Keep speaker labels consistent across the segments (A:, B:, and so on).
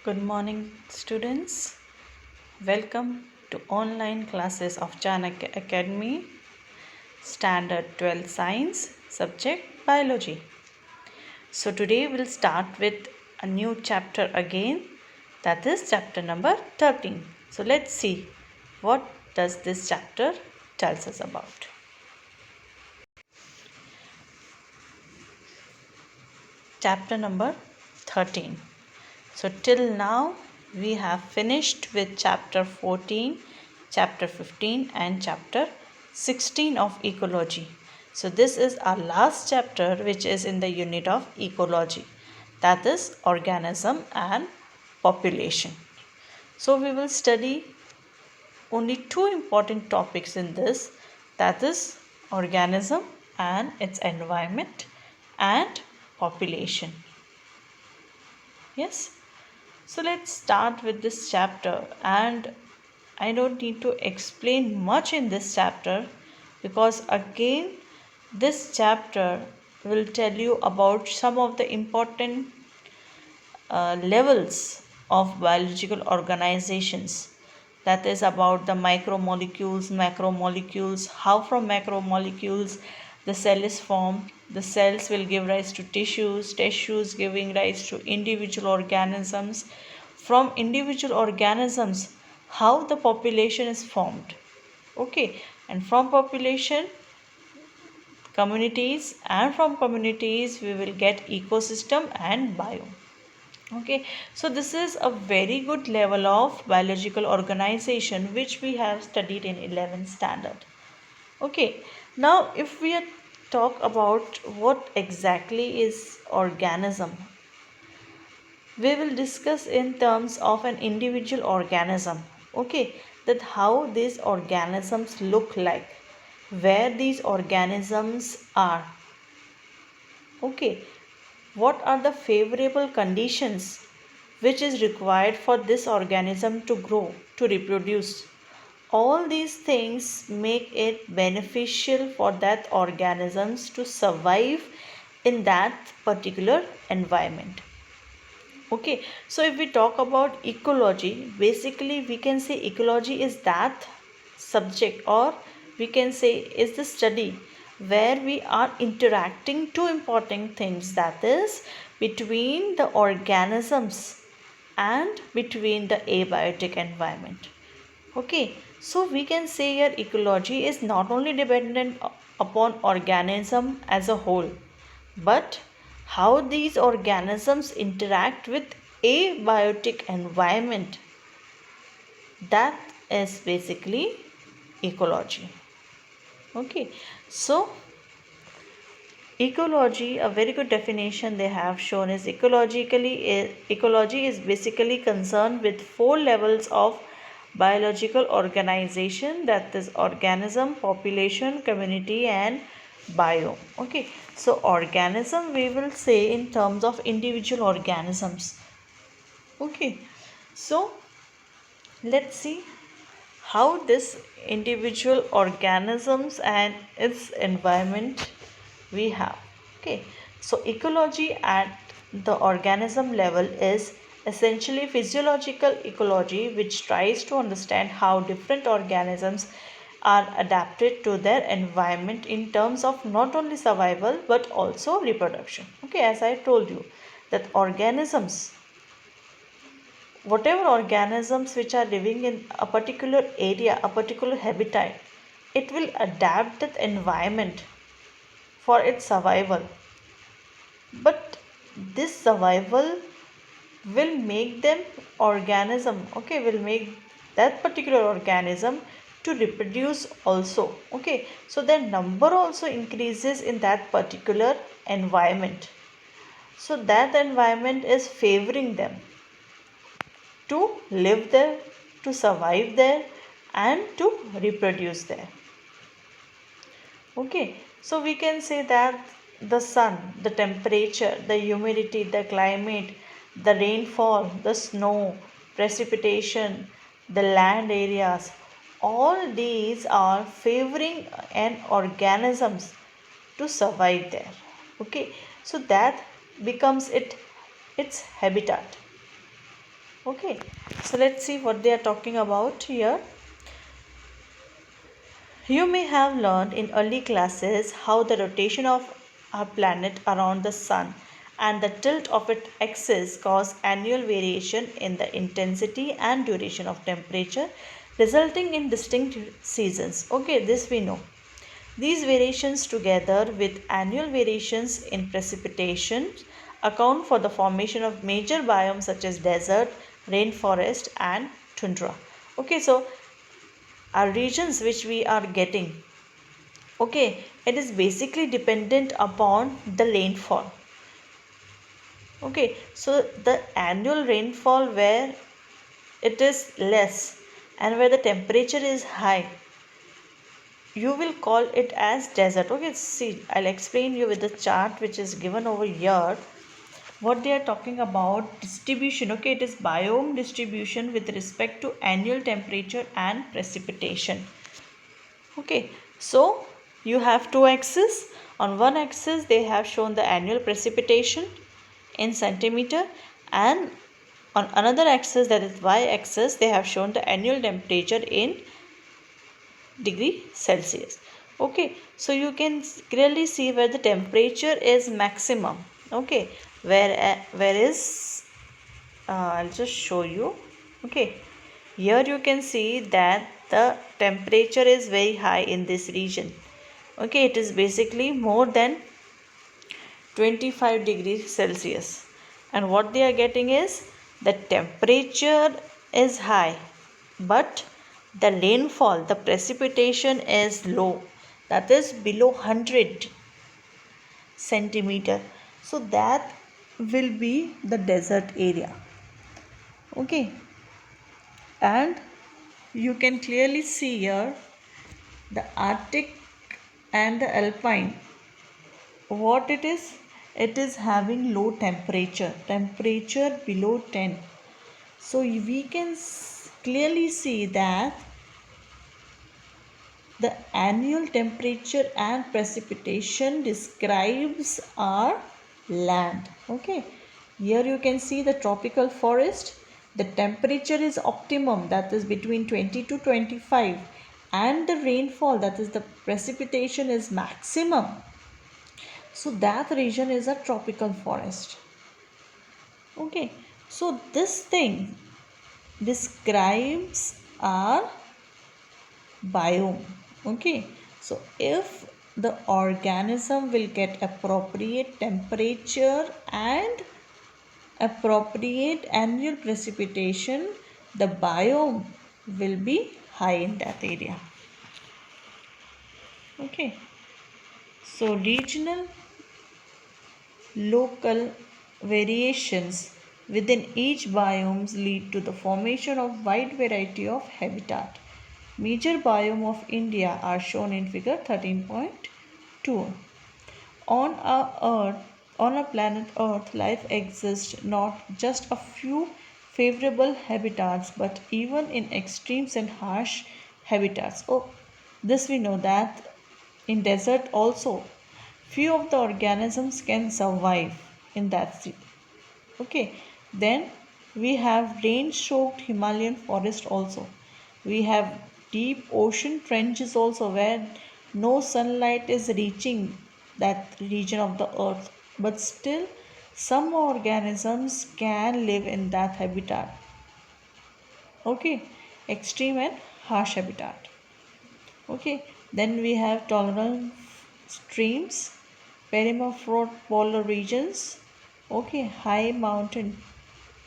A: Good morning, students. Welcome to online classes of Chanakya Academy, Standard 12 Science, subject Biology. So, today we'll start with a new chapter again, that is chapter number 13. So, let's see what does this chapter tells us about. Chapter number 13. So, till now we have finished with chapter 14, chapter 15, and chapter 16 of ecology. So, this is our last chapter, which is in the unit of ecology, that is, organism and population. So, we will study only two important topics in this, that is, organism and its environment and population. Yes. So let's start with this chapter, and I don't need to explain much in this chapter because again this chapter will tell you about some of the important levels of biological organizations, that is about the micromolecules, macromolecules, how from macromolecules the cell is formed, the cells will give rise to tissues, tissues giving rise to individual organisms, from individual organisms how the population is formed, okay, and from population communities, and from communities we will get ecosystem and biome. Okay, so this is a very good level of biological organization which we have studied in 11th standard. Okay, now if we talk about what exactly is organism, we will discuss in terms of an individual organism. Okay, that how these organisms look like, where these organisms are. Okay, what are the favorable conditions which is required for this organism to grow, to reproduce? All these things make it beneficial for that organisms to survive in that particular environment. Okay, so if we talk about ecology, basically we can say ecology is that subject, or we can say is the study where we are interacting two important things, that is between the organisms and between the abiotic environment. Okay, so we can say here ecology is not only dependent upon organism as a whole, but how these organisms interact with abiotic environment, that is basically ecology. Okay, so ecology, a very good definition they have shown is ecology is basically concerned with four levels of biological organization, that is organism, population, community and biome. Okay, so organism we will say in terms of individual organisms. Okay, so let's see how this individual organisms and its environment we have. Okay, so ecology at the organism level is essentially physiological ecology, which tries to understand how different organisms are adapted to their environment in terms of not only survival but also reproduction. Okay, as I told you that organisms, whatever organisms which are living in a particular area, a particular habitat, it will adapt that environment for its survival. But this survival will make them organism, okay, will make that particular organism to reproduce also. Okay, so their number also increases in that particular environment. So that environment is favoring them to live there, to survive there, and to reproduce there. Okay, so we can say that the sun, the temperature, the humidity, the climate, the rainfall, the snow, precipitation, the land areas, all these are favoring an organisms to survive there. Okay, so that becomes its habitat. Okay, so let's see what they are talking about here. You may have learned in early classes how the rotation of our planet around the sun and the tilt of its axis cause annual variation in the intensity and duration of temperature, resulting in distinct seasons. Okay, this we know. These variations, together with annual variations in precipitation, account for the formation of major biomes such as desert, rainforest, and tundra. Okay, so our regions which we are getting, okay, it is basically dependent upon the rainfall. Okay, so the annual rainfall where it is less and where the temperature is high, you will call it as desert. Okay, see, I'll explain you with the chart which is given over here what they are talking about distribution. Okay, it is biome distribution with respect to annual temperature and precipitation. Okay, so you have two axes. On one axis they have shown the annual precipitation in centimeter, and on another axis, that is y axis, they have shown the annual temperature in degree Celsius. Okay, so you can clearly see where the temperature is maximum. Okay, where is I'll just show you. Okay, here you can see that the temperature is very high in this region. Okay, it is basically more than 25 degrees Celsius, and what they are getting is the temperature is high, but the rainfall, the precipitation is low, that is below 100 centimeter. So that will be the desert area. Okay, and you can clearly see here the Arctic and the Alpine. What it is having low temperature below 10. So we can clearly see that the annual temperature and precipitation describes our land. Okay, here you can see the tropical forest. The temperature is optimum, that is between 20 to 25, and the rainfall, that is the precipitation, is maximum. So that region is a tropical forest. Okay, so this thing describes our biome. Okay, so if the organism will get appropriate temperature and appropriate annual precipitation, the biome will be high in that area. Okay, so regional local variations within each biomes lead to the formation of wide variety of habitat. Major biome of India are shown in figure 13.2. On our planet Earth, life exists not just a few favorable habitats, but even in extremes and harsh habitats. Oh, this we know that in desert also few of the organisms can survive in that sea. Okay, then we have rain soaked Himalayan forest also. We have deep ocean trenches also where no sunlight is reaching that region of the earth, but still some organisms can live in that habitat. Okay, extreme and harsh habitat. Okay, then we have tolerant streams, permafrost polar regions, okay, high mountain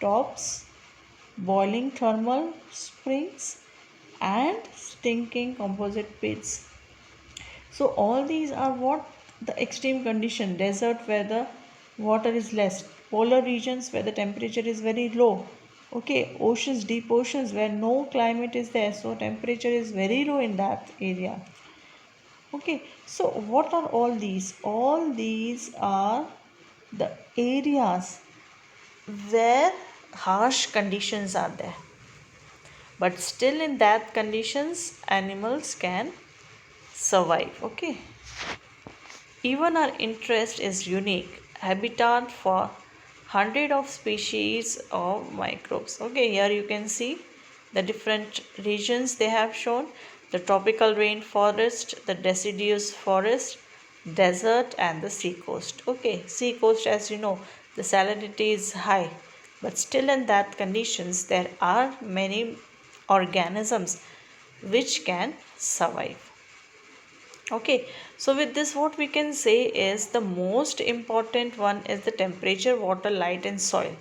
A: tops, boiling thermal springs, and stinking composite pits. So all these are what the extreme condition: desert where the water is less, polar regions where the temperature is very low, okay, oceans, deep oceans where no climate is there, so temperature is very low in that area. Okay, so what are all these? All these are the areas where harsh conditions are there, but still in that conditions animals can survive. Okay, even our interest is unique habitat for hundred of species of microbes. Okay, here you can see the different regions they have shown: the tropical rainforest, the deciduous forest, desert, and the sea coast. Okay, sea coast, as you know, the salinity is high, but still in that conditions there are many organisms which can survive. Okay, so with this what we can say is the most important one is the temperature, water, light, and soil.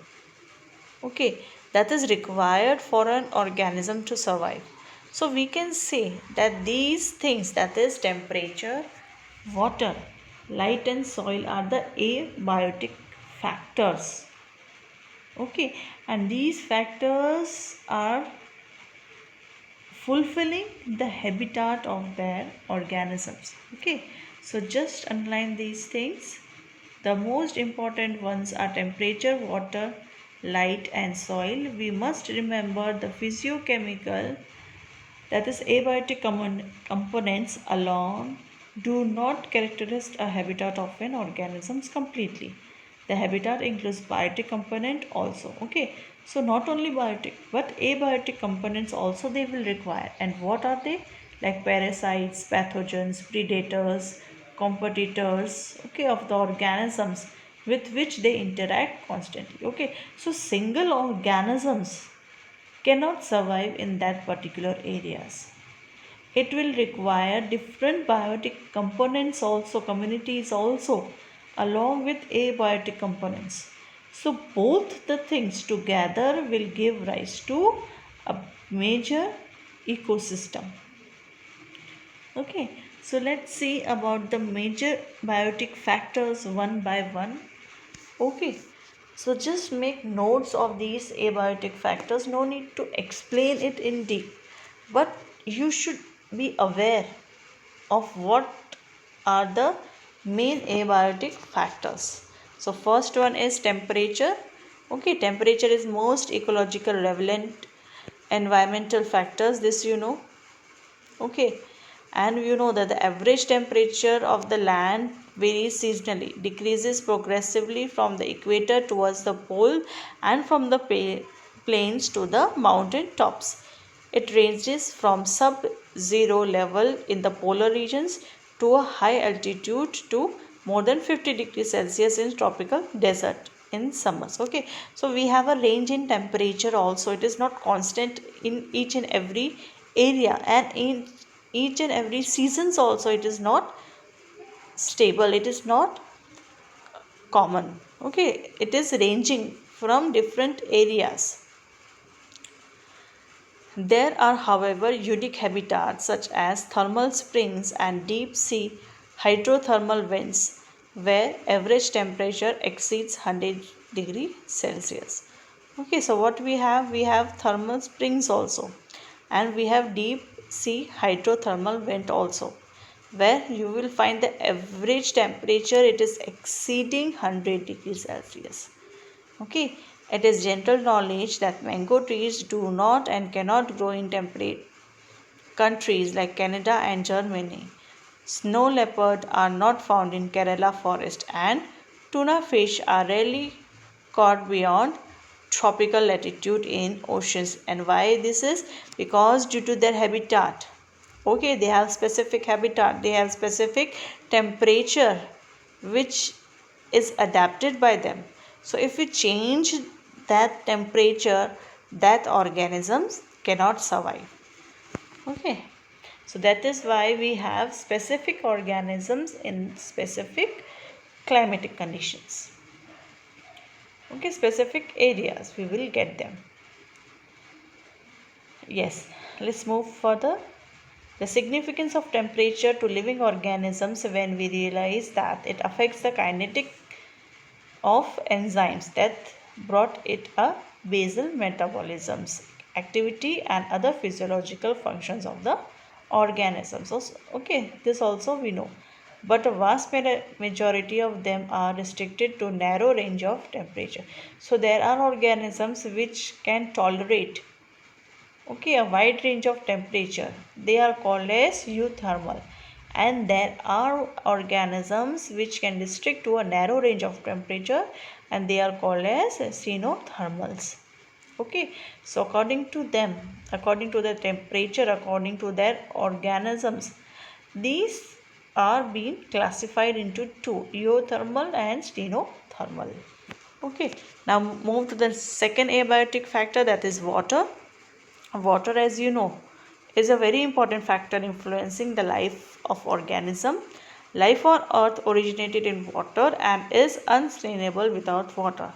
A: Okay, that is required for an organism to survive. So we can say that these things, that is temperature, water, light, and soil, are the abiotic factors. Okay, and these factors are fulfilling the habitat of their organisms. Okay, so just underline these things. The most important ones are temperature, water, light, and soil. We must remember the physiochemical, that is abiotic components alone do not characterize a habitat of an organism completely. The habitat includes biotic component also. Okay, so not only biotic but abiotic components also they will require. And what are they? Like parasites, pathogens, predators, competitors, okay, of the organisms with which they interact constantly. Okay, so single organisms cannot survive in that particular areas. It will require different biotic components also, communities also, along with abiotic components. So both the things together will give rise to a major ecosystem. Okay, so let's see about the major biotic factors one by one. Okay, so just make notes of these abiotic factors. No need to explain it in deep, but you should be aware of what are the main abiotic factors. So first one is temperature. Okay, temperature is most ecological relevant environmental factors. This you know. Okay, and you know that the average temperature of the land varies seasonally, decreases progressively from the equator towards the pole and from the plains to the mountain tops. It ranges from sub-zero level in the polar regions to a high altitude to more than 50 degrees Celsius in tropical desert in summers. Okay, so we have a range in temperature also. It is not constant in each and every area, and in each and every seasons also it is not stable, it is not common. Okay, it is ranging from different areas. There are however unique habitats such as thermal springs and deep sea hydrothermal vents where average temperature exceeds 100 degrees Celsius. Okay, so what we have? We have thermal springs also, and we have deep sea hydrothermal vent also, where you will find the average temperature it is exceeding 100 degrees Celsius. Okay, it is general knowledge that mango trees do not and cannot grow in temperate countries like Canada and Germany. Snow leopard are not found in Kerala forest, and tuna fish are rarely caught beyond tropical latitude in oceans. And why this is? Because due to their habitat. Okay, they have specific habitat, they have specific temperature which is adapted by them. So if we change that temperature, that organisms cannot survive. Okay, so that is why we have specific organisms in specific climatic conditions. Okay, specific areas we will get them. Yes, let's move further. The significance of temperature to living organisms, when we realize that it affects the kinetic of enzymes that brought it a basal metabolisms activity and other physiological functions of the organism. So okay, this also we know, but a vast majority of them are restricted to narrow range of temperature. So there are organisms which can tolerate, okay, a wide range of temperature. They are called as euthermal. And there are organisms which can restrict to a narrow range of temperature, and they are called as xenothermals. Okay, so according to them, according to the temperature, according to their organisms, these are being classified into two, eothermal and stenothermal. Okay, now move to the second abiotic factor, that is water. Water, as you know, is a very important factor influencing the life of organism. Life on earth originated in water and is unsustainable without water.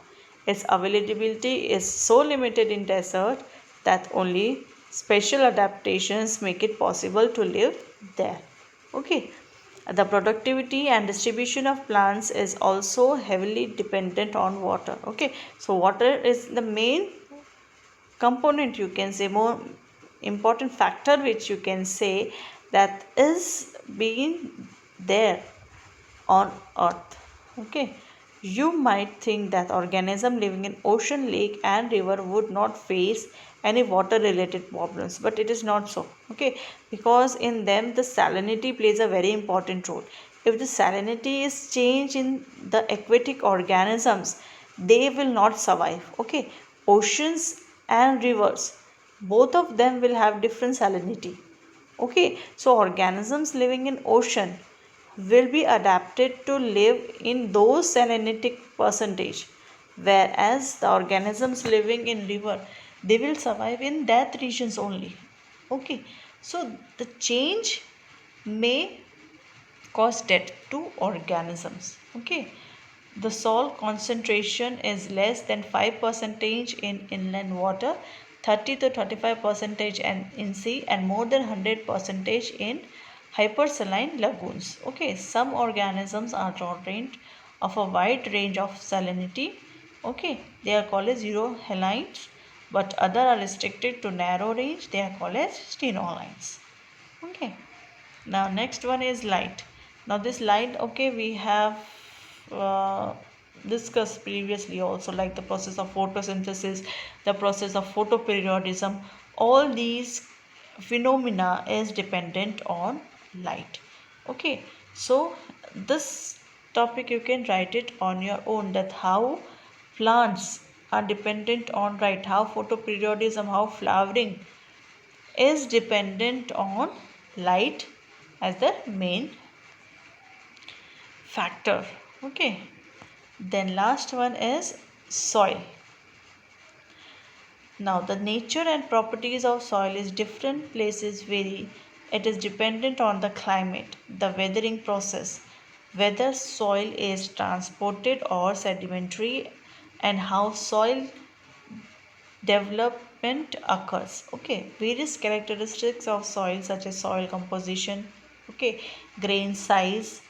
A: Its availability is so limited in desert that only special adaptations make it possible to live there. Okay, the productivity and distribution of plants is also heavily dependent on water. Okay, so water is the main component, you can say, more important factor which you can say that is being there on earth. Okay, you might think that organism living in ocean, lake and river would not face any water related problems, but it is not so. Okay, because in them the salinity plays a very important role. If the salinity is changed in the aquatic organisms, they will not survive. Okay, oceans and rivers, both of them will have different salinity. Okay, so organisms living in ocean will be adapted to live in those salinitic percentage, whereas the organisms living in river, they will survive in that regions only. Okay, so the change may cause death to organisms. Okay, the salt concentration is less than 5 percentage in inland water, 30 to 35 percentage in sea, and more than 100 percentage in hypersaline lagoons. Okay, some organisms are tolerant of a wide range of salinity. Okay, they are called as zero halines, but other are restricted to narrow range. They are called as stenolines. Okay, now next one is light. Now this light, okay, we have uh, discussed previously also, like the process of photosynthesis, the process of photoperiodism. All these phenomena is dependent on light. Okay, so this topic you can write it on your own, that how plants are dependent on light, how photoperiodism, how flowering is dependent on light as the main factor. Okay, then last one is soil. Now the nature and properties of soil is different places vary. It is dependent on the climate, the weathering process, whether soil is transported or sedimentary, and how soil development occurs. Okay, various characteristics of soil such as soil composition, okay, grain size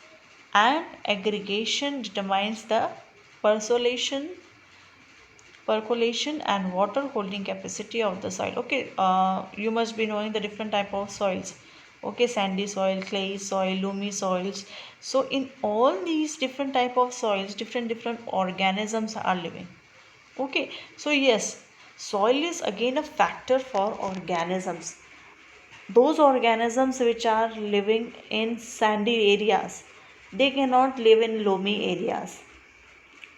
A: and aggregation determines the percolation percolation and water holding capacity of the soil. Okay, you must be knowing the different type of soils. Okay, sandy soil, clay soil, loamy soils. So in all these different type of soils, different organisms are living. Okay, so yes, soil is again a factor for organisms. Those organisms which are living in sandy areas, they cannot live in loamy areas.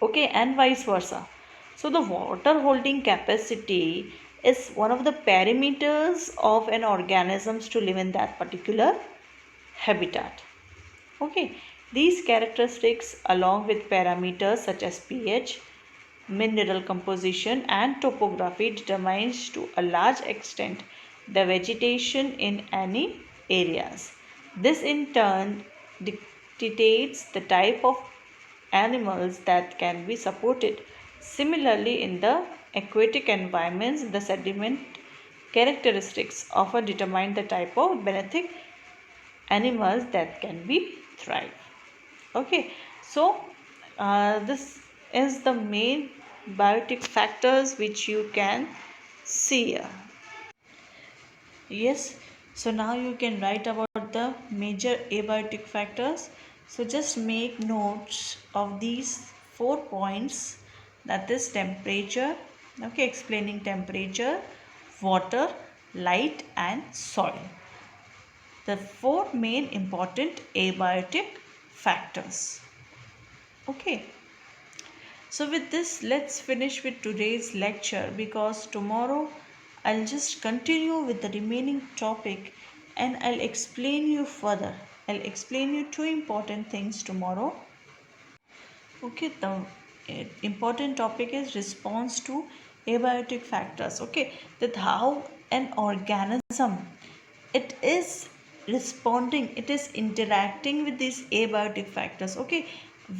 A: Okay, and vice versa. So the water holding capacity is one of the parameters of an organisms to live in that particular habitat. Okay, these characteristics along with parameters such as pH, mineral composition and topography determines to a large extent the vegetation in any areas. This in turn dictates the type of animals that can be supported. Similarly, in the aquatic environments, the sediment characteristics often determine the type of benthic animals that can be thrive. Okay, so this is the main biotic factors which you can see here. Yes, so now you can write about the major abiotic factors. So just make notes of these 4 points, that is temperature, okay, explaining temperature, water, light and soil. The 4 main important abiotic factors. Okay, So with this, let's finish with today's lecture, because tomorrow I'll just continue with the remaining topic and I'll explain you further. I'll explain you two important things tomorrow. Okay, the important topic is response to abiotic factors. Okay, that how an organism, it is responding, it is interacting with these abiotic factors. Okay,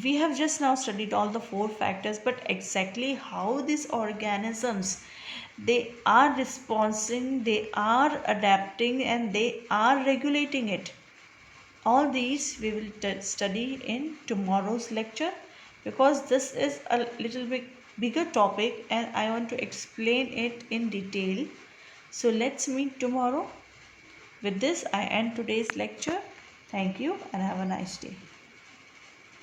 A: we have just now studied all the four factors, but exactly how these organisms, they are responding, they are adapting, and they are regulating it, all these we will study in tomorrow's lecture, because this is a little bit bigger topic and I want to explain it in detail. So let's meet tomorrow. With this, I end today's lecture. Thank you and have a nice day.